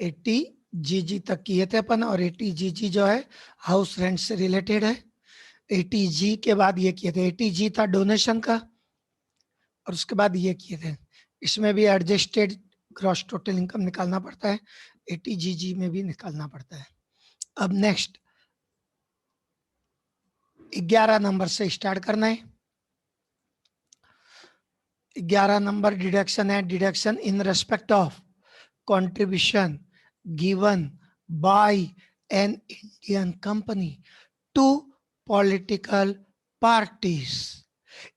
80 GG तक किए थे अपन, और 80 GG जो है हाउस रेंट से रिलेटेड है। 80G के बाद ये किए थे, 80G था डोनेशन का, और उसके बाद ये किए थे। इसमें भी एडजस्टेड ग्रॉस टोटल इनकम निकालना पड़ता है, 80GG में भी निकालना पड़ता है। अब नेक्स्ट 11 नंबर से स्टार्ट करना है। 11 नंबर डिडक्शन है, deduction in respect of contribution given by an Indian company to political parties।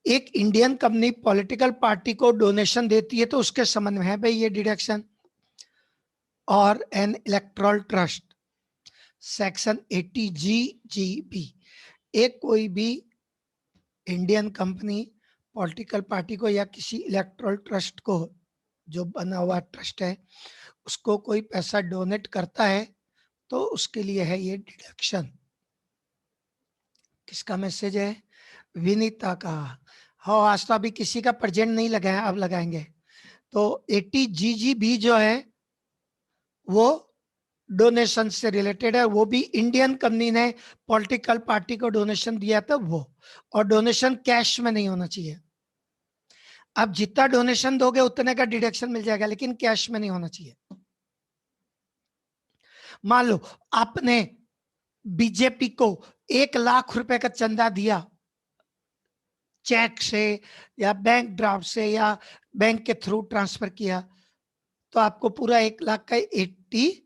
एक इंडियन कंपनी पॉलिटिकल पार्टी को डोनेशन देती है तो उसके संबंध में है भाई ये डिडक्शन। और N erectile trust, section 80G एक कोई भी इंडियन कंपनी पॉलिटिकल पार्टी को या किसी इलेक्ट्रल ट्रस्ट को, जो बना हुआ ट्रस्ट है, उसको कोई पैसा डोनेट करता है तो उसके लिए है ये डिडक्शन। किसका मैसेज है? विनीता का। हाँ, आज तो अभी किसी का प्रेजेंट नहीं लगाया, अब लगाएंगे। तो 80GG भी जो है वो डोनेशन से रिलेटेड है, वो भी इंडियन कंपनी ने पॉलिटिकल पार्टी को डोनेशन दिया था वो, और डोनेशन कैश में नहीं होना चाहिए। आप जितना डोनेशन दोगे उतने का डिडक्शन मिल जाएगा, लेकिन कैश में नहीं होना चाहिए। मान लो आपने बीजेपी को 1 लाख रुपए का चंदा दिया, चेक से या बैंक ड्राफ्ट से या बैंक के थ्रू ट्रांसफर किया, तो आपको पूरा 1 लाख का 80,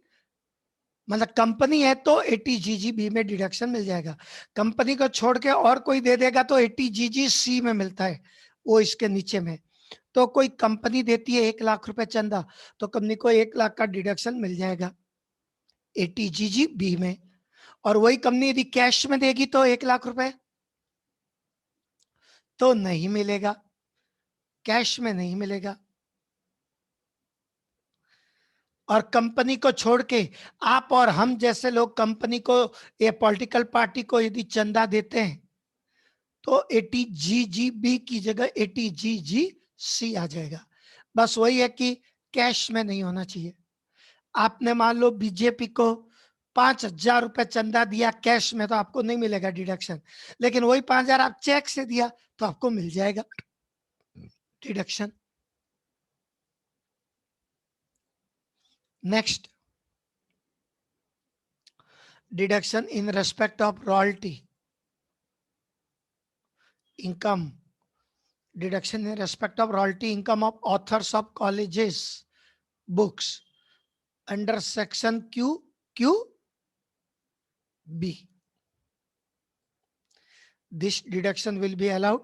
मतलब कंपनी है तो 80GG में डिडक्शन मिल जाएगा। कंपनी को छोड़ के और कोई दे देगा तो 80GG में मिलता है, वो इसके नीचे में। तो कोई कंपनी देती है 1 लाख रुपए चंदा, तो कंपनी को 1 लाख का डिडक्शन मिल जाएगा 80GG में। और वही कंपनी यदि कैश में देगी तो 1 लाख रुपए तो नहीं मिलेगा, कैश में नहीं मिलेगा। और कंपनी को छोड़ के आप और हम जैसे लोग कंपनी को या पॉलिटिकल पार्टी को यदि चंदा देते हैं तो 80GG की जगह 80GG आ जाएगा। बस वही है कि कैश में नहीं होना चाहिए। आपने मान लो बीजेपी को 5,000 रुपए चंदा दिया कैश में, तो आपको नहीं मिलेगा डिडक्शन, लेकिन वही 5,000 आप चेक से दिया तो आपको मिल जाएगा deduction. Next, deduction in respect of royalty income, deduction in respect of royalty income of authors of colleges books under section QQB. This deduction will be allowed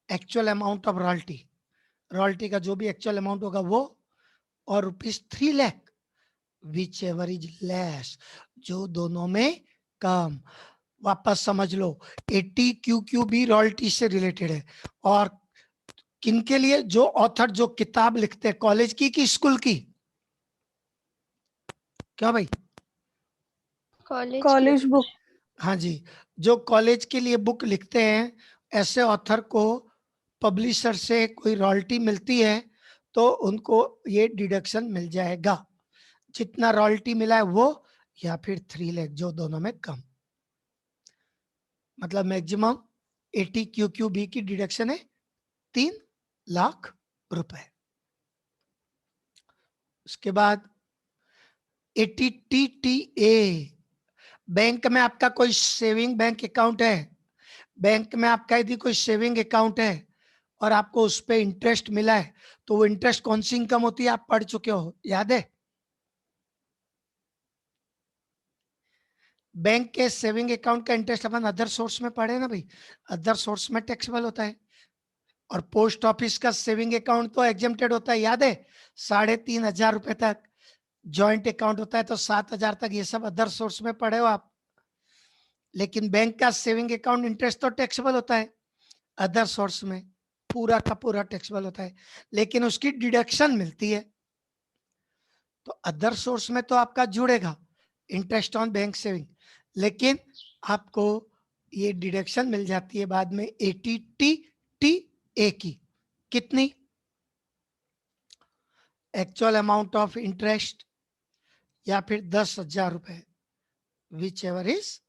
actual amount of royalty, royalty का जो भी actual amount होगा वो, और ₹3 lakh which ever is less, जो दोनों में कम। वापस समझ लो, 80QQB रॉयल्टी से रिलेटेड है। और किनके लिए? जो ऑथर जो किताब लिखते हैं, कॉलेज की कि स्कूल की? क्या भाई? College book. हाँ जी, जो कॉलेज के लिए बुक लिखते हैं, ऐसे ऑथर को पब्लिशर से कोई रॉयल्टी मिलती है तो उनको ये डिडक्शन मिल जाएगा, जितना रॉयल्टी मिला है वो, या फिर 3 लाख, जो दोनों में कम। मतलब मैक्सिमम 80QQB की डिडक्शन है 3 लाख रुपए। उसके बाद 80TTA, बैंक में आपका कोई सेविंग बैंक अकाउंट है, बैंक में आपका यदि कोई सेविंग अकाउंट है और आपको उस पर इंटरेस्ट मिला है, तो वो इंटरेस्ट कौन सी इनकम होती है? आप पढ़ चुके हो, याद है? बैंक के सेविंग अकाउंट का इंटरेस्ट अपन अदर सोर्स में पढ़े ना भाई, अदर सोर्स में टैक्सेबल होता है। और पोस्ट ऑफिस का सेविंग अकाउंट तो एग्जेम्प्टेड होता है, याद है? 3,500 रुपए तक। जॉइंट अकाउंट होता है तो 7,000 तक। ये सब अदर सोर्स में पढ़े हो आप। लेकिन बैंक का सेविंग अकाउंट इंटरेस्ट तो टैक्सेबल होता है अदर सोर्स में, पूरा का पूरा टैक्सेबल होता है, लेकिन उसकी डिडक्शन मिलती है। तो अदर सोर्स में तो आपका जुड़ेगा इंटरेस्ट ऑन बैंक सेविंग, लेकिन आपको ये डिडक्शन मिल जाती है बाद में 80TTA की। कितनी? एक्चुअल अमाउंट ऑफ इंटरेस्ट या फिर 10,000 रुपए, विच एवर इज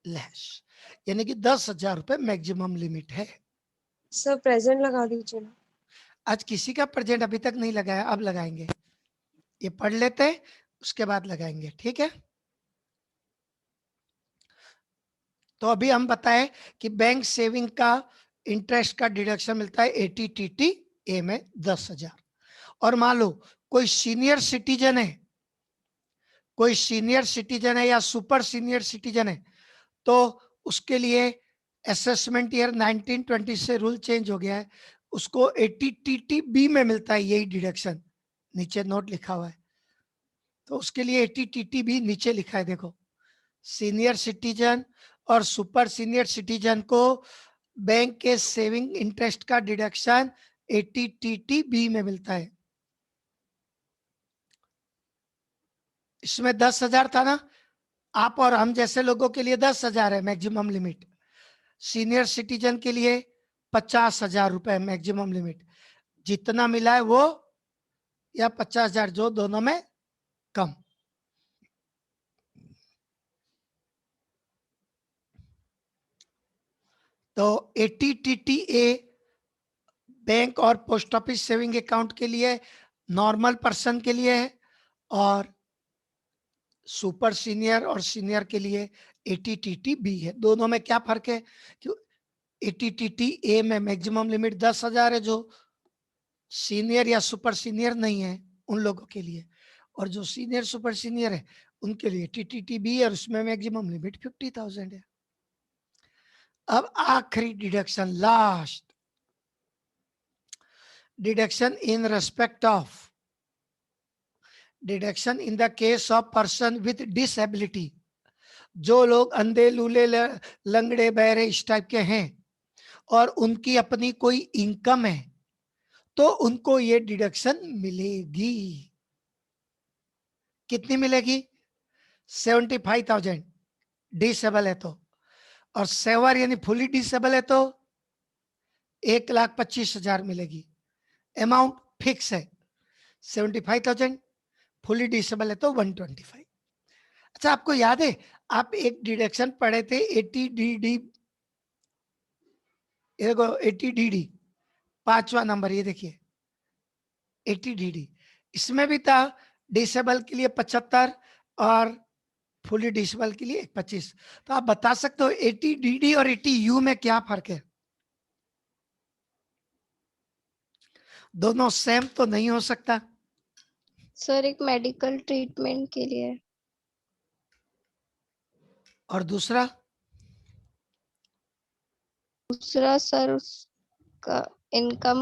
लेस, यानी कि 10,000 रुपए मैक्सिमम लिमिट है। सर प्रेजेंट लगा दीजिए ना। आज किसी का प्रेजेंट अभी तक नहीं लगाया, अब लगाएंगे, ये पढ़ लेते हैं उसके बाद लगाएंगे, ठीक है। तो अभी हम बताएं कि बैंक सेविंग का इंटरेस्ट का डिडक्शन मिलता है 80 ए में 10,000। और मान लो कोई सीनियर सिटीजन है, कोई सीनियर सिटीजन है या सुपर सीनियर सिटीजन है, तो उसके लिए असेसमेंट ईयर 1920 से रूल चेंज हो गया है, उसको 80 बी में मिलता है यही डिडक्शन, नीचे नोट लिखा हुआ है। तो उसके लिए 80 बी नीचे लिखा है, देखो, सीनियर सिटीजन और सुपर सीनियर सिटीजन को बैंक के सेविंग इंटरेस्ट का डिडक्शन 80 बी में मिलता है। इसमें 10,000 था ना, आप और हम जैसे लोगों के लिए 10,000 है मैक्सिमम लिमिट, सीनियर सिटीजन के लिए 50,000 रुपए मैक्सिमम लिमिट, जितना मिला है वो या 50,000, जो दोनों में कम। तो 80 ए बैंक और पोस्ट ऑफिस सेविंग अकाउंट के लिए, नॉर्मल पर्सन के लिए है, और सुपर सीनियर और सीनियर के लिए 80 बी है। दोनों में क्या फर्क है कि 80 ए में मैक्सिमम लिमिट 10,000 है, जो सीनियर या सुपर सीनियर नहीं है उन लोगों के लिए, और जो सीनियर सुपर सीनियर है उनके लिए 80 बी है, और उसमें मैक्सिमम लिमिट 50,000 है। अब आखिरी deduction, last deduction in respect of, deduction in the case of person with disability. जो लोग अंधे लूले लंगड़े बहरे इस टाइप के हैं और उनकी अपनी कोई इनकम है, तो उनको ये डिडक्शन मिलेगी। कितनी मिलेगी? 75,000 डिसेबल है तो, और सेवर यानी फुली डिसेबल है तो 1,25,000 मिलेगी। अमाउंट फिक्स है 75,000, फुली डिसेबल है तो 125। अच्छा, आपको याद है आप एक डिडक्शन पढ़े थे 80 डी, 5वां नंबर, ये देखिए 80 डी, इसमें भी था डिसेबल के लिए 75 और फुली डिसेबल के लिए 25। तो आप बता सकते हो 80 डी और 80 यू में क्या फर्क है? दोनों सेम तो नहीं हो सकता। सर एक मेडिकल ट्रीटमेंट के लिए, और दूसरा सर उसका इनकम,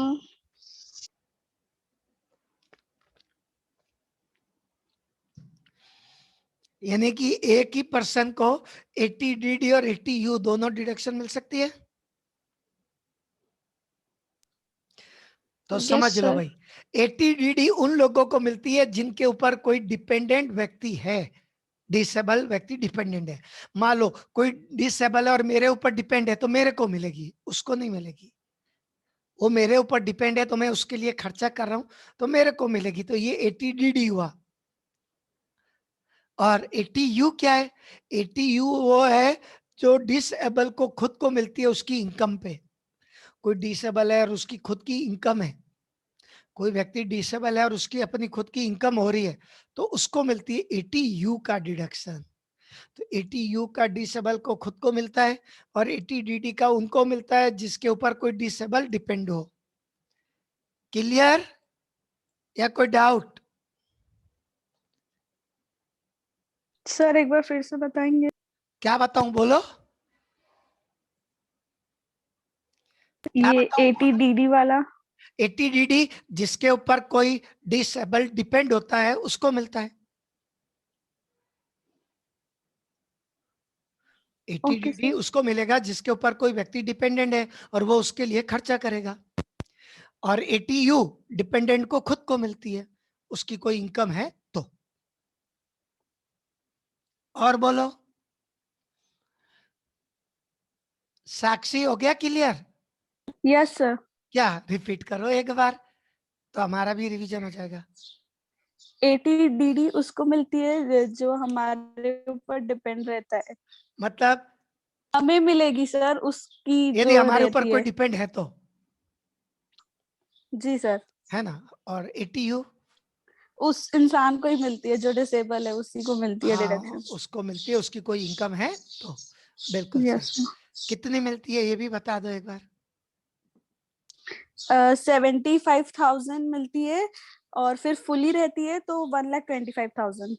यानी कि एक ही पर्सन को 80 डी और 80 यू दोनों डिडक्शन मिल सकती है। तो समझ लो भाई, 80 डी उन लोगों को मिलती है जिनके ऊपर कोई डिपेंडेंट व्यक्ति है, डिसेबल व्यक्ति डिपेंडेंट है। मान लो कोई डिसेबल है और मेरे ऊपर डिपेंड है तो मेरे को मिलेगी, उसको नहीं मिलेगी। वो मेरे ऊपर डिपेंड है तो मैं उसके लिए खर्चा कर रहा हूं तो मेरे को मिलेगी। तो ये 80 डी हुआ। और 80 यू क्या है? 80 यू वो है जो डिसेबल को खुद को मिलती है उसकी इनकम पे। कोई डिसेबल है और उसकी खुद की इनकम है, कोई व्यक्ति डिसेबल है और उसकी अपनी खुद की इनकम हो रही है, तो उसको मिलती है 80 यू का डिडक्शन। तो 80 यू का डिसेबल को खुद को मिलता है और 80 डी का उनको मिलता है जिसके ऊपर कोई डिसेबल डिपेंड हो। क्लियर या कोई डाउट? सर एक बार फिर से बताएंगे? क्या बताऊं, बोलो। ये 80 डी वाला 80 डी जिसके ऊपर कोई डिसेबल डिपेंड होता है उसको मिलता है। 80 ओके डी सर। उसको मिलेगा जिसके ऊपर कोई व्यक्ति डिपेंडेंट है और वो उसके लिए खर्चा करेगा। और 80 यू डिपेंडेंट को खुद को मिलती है, उसकी कोई इनकम है तो। और बोलो, साक्षी हो गया क्लियर? Yes sir. क्या रिपीट करो एक बार तो हमारा भी रिवीजन हो जाएगा। ATDD उसको मिलती है जो हमारे ऊपर डिपेंड रहता है। मतलब हमें मिलेगी सर उसकी यदि जो हमारे ऊपर रहती कोई है। डिपेंड है तो, जी सर, है ना। और ATU, उस इंसान को ही मिलती है जो डिसेबल है, उसी को मिलती है हाँ डिडक्शन। उसको मिलती है, उसकी कोई इनकम है तो। बिल्कुल यस। सही। कितनी मिलती है ये भी बता दो एक बार। 75,000 मिलती है, और फिर फुली रहती है तो 1,25,000।